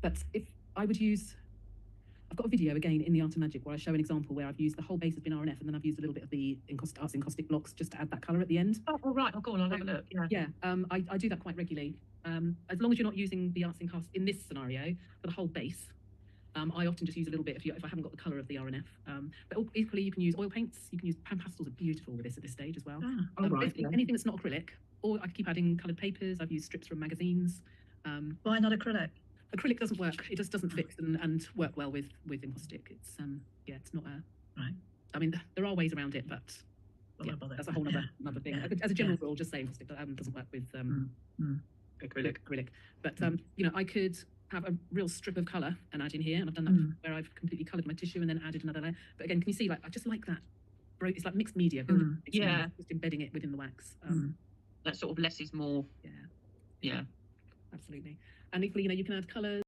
But if I would use, I've got a video again in the Art Magic where I show an example where I've used the whole base has been RNF, and then I've used a little bit of the Arts Encaustic blocks just to add that colour at the end. Oh, right. Oh, go on, I'll have a look. Yeah. I do that quite regularly. As long as you're not using the Arts Encaustic in this scenario for the whole base. I often just use a little bit if I haven't got the colour of the RNF. But equally, you can use oil paints. You can use pan pastels are beautiful with this at this stage as well. Anything that's not acrylic, or I can keep adding coloured papers. I've used strips from magazines. Why not acrylic? Acrylic doesn't work. It just doesn't fix and work well with encaustic. It's it's not a right. I mean, there are ways around it, but that's a whole another thing. As a general rule, just say encaustic doesn't work with acrylic. But I could have a real strip of colour and add in here, and I've done that where I've completely coloured my tissue and then added another layer. But again, can you see, like, I just like that. It's like mixed media. Just embedding it within the wax. That sort of less is more. Yeah. Absolutely. And equally, you can add colours.